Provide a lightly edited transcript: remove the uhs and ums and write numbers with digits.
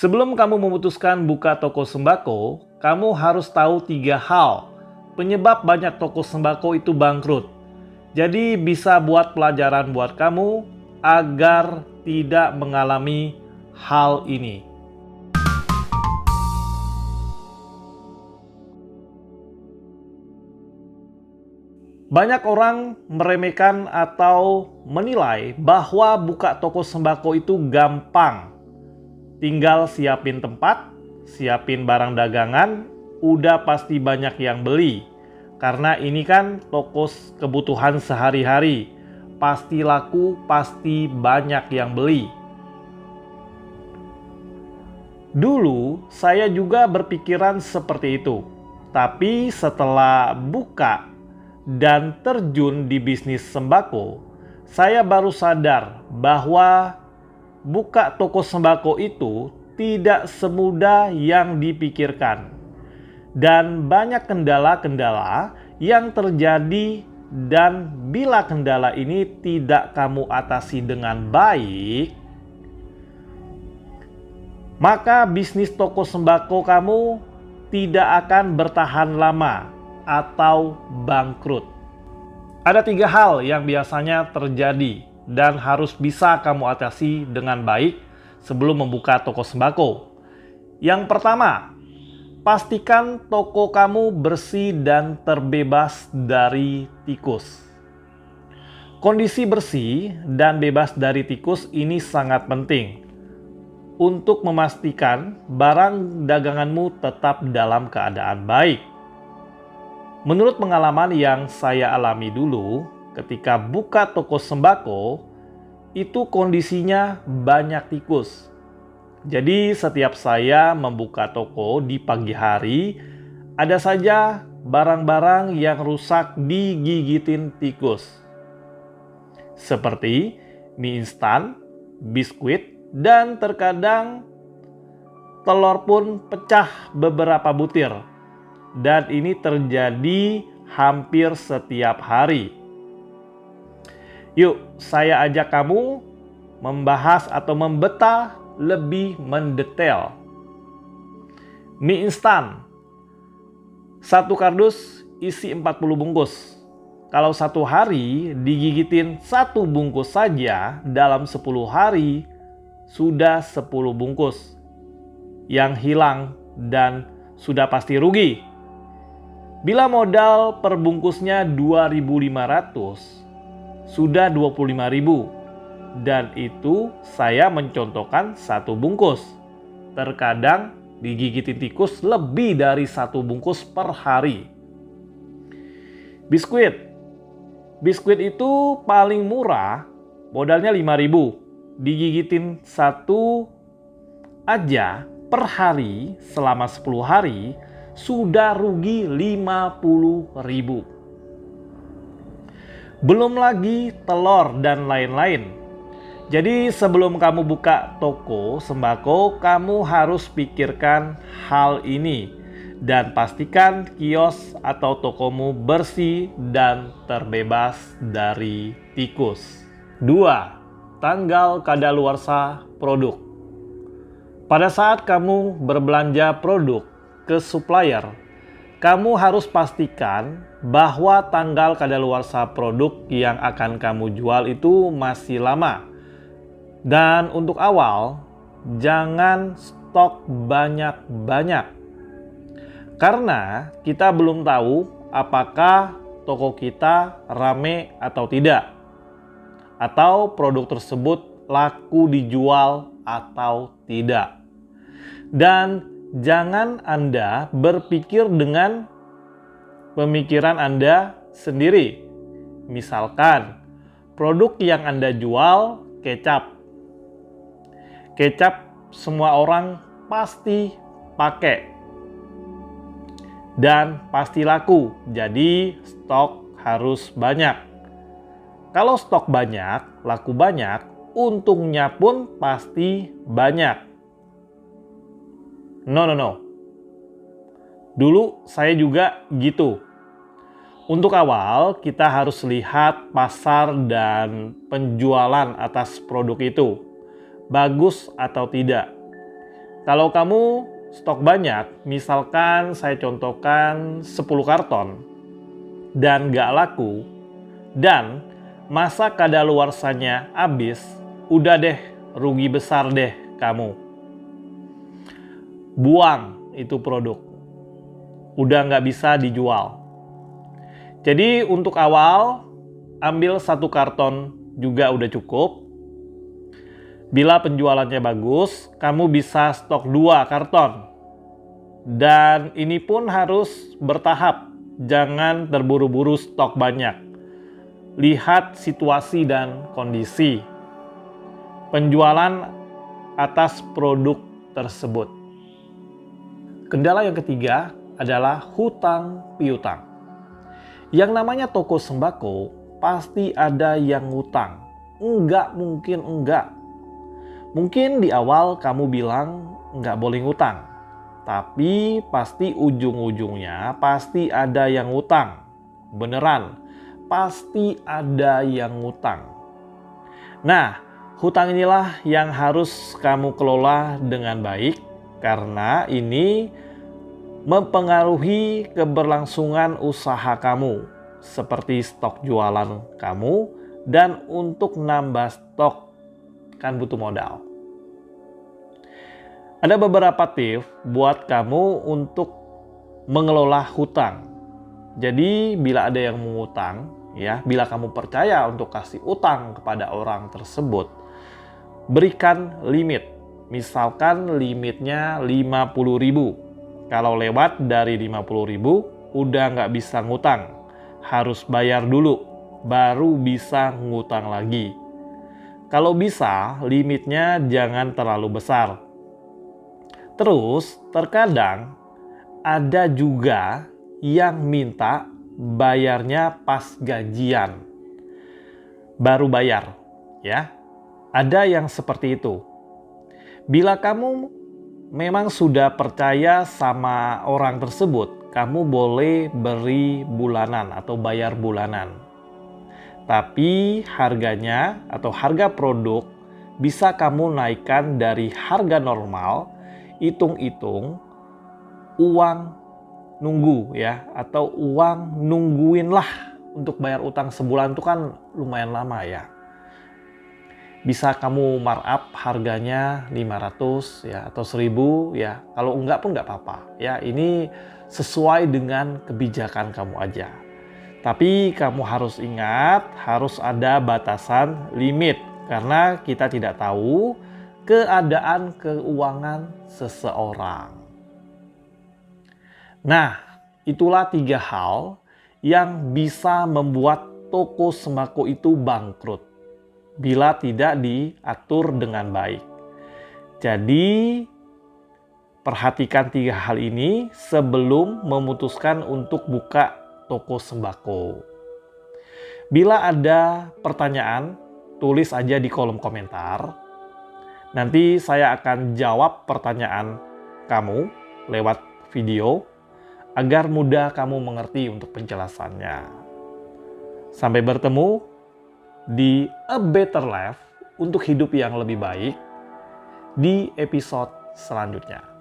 Sebelum kamu memutuskan buka toko sembako, kamu harus tahu 3 hal penyebab banyak toko sembako itu bangkrut. Jadi bisa buat pelajaran buat kamu agar tidak mengalami hal ini. Banyak orang meremehkan atau menilai bahwa buka toko sembako itu gampang. Tinggal siapin tempat, siapin barang dagangan, udah pasti banyak yang beli. Karena ini kan toko kebutuhan sehari-hari. Pasti laku, pasti banyak yang beli. Dulu saya juga berpikiran seperti itu. Tapi setelah buka dan terjun di bisnis sembako, saya baru sadar bahwa buka toko sembako itu tidak semudah yang dipikirkan. Dan banyak kendala-kendala yang terjadi, dan bila kendala ini tidak kamu atasi dengan baik, maka bisnis toko sembako kamu tidak akan bertahan lama atau bangkrut. Ada 3 hal yang biasanya terjadi dan harus bisa kamu atasi dengan baik sebelum membuka toko sembako. Yang pertama, pastikan toko kamu bersih dan terbebas dari tikus. Kondisi bersih dan bebas dari tikus ini sangat penting untuk memastikan barang daganganmu tetap dalam keadaan baik. Menurut pengalaman yang saya alami dulu, ketika buka toko sembako, itu kondisinya banyak tikus. Jadi setiap saya membuka toko di pagi hari, ada saja barang-barang yang rusak digigitin tikus. Seperti mie instan, biskuit, dan terkadang telur pun pecah beberapa butir. Dan ini terjadi hampir setiap hari. Yuk, saya ajak kamu membahas atau membedah lebih mendetail. Mie instan, 1 kardus isi 40 bungkus. Kalau 1 hari digigitin 1 bungkus saja, dalam 10 hari sudah 10 bungkus yang hilang dan sudah pasti rugi. Bila modal per bungkusnya 2.500, sudah 25.000. Dan itu saya mencontohkan 1 bungkus. Terkadang digigitin tikus lebih dari 1 bungkus per hari. Biskuit. Biskuit itu paling murah, modalnya 5.000. Digigitin 1 aja per hari selama 10 hari, sudah rugi 50.000. Belum lagi telur dan lain-lain. Jadi sebelum kamu buka toko sembako, kamu harus pikirkan hal ini. Dan pastikan kios atau tokomu bersih dan terbebas dari tikus. 2. Tanggal kadaluarsa produk. Pada saat kamu berbelanja produk ke supplier, kamu harus pastikan bahwa tanggal kadaluarsa produk yang akan kamu jual itu masih lama. Dan untuk awal, jangan stok banyak-banyak. Karena kita belum tahu apakah toko kita rame atau tidak. Atau produk tersebut laku dijual atau tidak. Dan jangan Anda berpikir dengan pemikiran Anda sendiri. Misalkan, produk yang Anda jual kecap. Kecap semua orang pasti pakai. Dan pasti laku, jadi stok harus banyak. Kalau stok banyak, laku banyak, untungnya pun pasti banyak. No. Dulu saya juga gitu. Untuk awal, kita harus lihat pasar dan penjualan atas produk itu. Bagus atau tidak. Kalau kamu stok banyak, misalkan saya contohkan 10 karton, dan nggak laku, dan masa kadaluarsanya habis, udah deh, rugi besar deh kamu. Buang itu produk, udah nggak bisa dijual. Jadi untuk awal, ambil 1 karton juga udah cukup. Bila penjualannya bagus, kamu bisa stok 2 karton. Dan ini pun harus bertahap, jangan terburu-buru stok banyak. Lihat situasi dan kondisi penjualan atas produk tersebut. Kendala yang ketiga adalah hutang piutang. Yang namanya toko sembako pasti ada yang ngutang. Enggak mungkin enggak. Mungkin di awal kamu bilang enggak boleh ngutang. Tapi pasti ujung-ujungnya pasti ada yang ngutang. Beneran, pasti ada yang ngutang. Nah, hutang inilah yang harus kamu kelola dengan baik. Karena ini mempengaruhi keberlangsungan usaha kamu. Seperti stok jualan kamu. Dan untuk nambah stok kan butuh modal. Ada beberapa tips buat kamu untuk mengelola hutang. Jadi bila ada yang mengutang, ya, bila kamu percaya untuk kasih utang kepada orang tersebut, berikan limit. Misalkan limitnya 50.000. Kalau lewat dari 50.000, udah nggak bisa ngutang. Harus bayar dulu, baru bisa ngutang lagi. Kalau bisa, limitnya jangan terlalu besar. Terus, terkadang ada juga yang minta bayarnya pas gajian. Baru bayar, ya. Ada yang seperti itu. Bila kamu memang sudah percaya sama orang tersebut, kamu boleh beri bulanan atau bayar bulanan. Tapi harganya atau harga produk bisa kamu naikkan dari harga normal, hitung-hitung uang nunggu ya, atau uang nungguin lah untuk bayar utang sebulan itu kan lumayan lama ya. Bisa kamu markup harganya 500 ya atau 1000 ya. Kalau enggak pun enggak apa-apa ya. Ini sesuai dengan kebijakan kamu aja. Tapi kamu harus ingat, harus ada batasan limit. Karena kita tidak tahu keadaan keuangan seseorang. Nah, itulah 3 hal yang bisa membuat toko sembako itu bangkrut bila tidak diatur dengan baik. Jadi, perhatikan 3 hal ini sebelum memutuskan untuk buka toko sembako. Bila ada pertanyaan, tulis aja di kolom komentar. Nanti saya akan jawab pertanyaan kamu lewat video agar mudah kamu mengerti untuk penjelasannya. Sampai bertemu di A Better Life untuk hidup yang lebih baik di episode selanjutnya.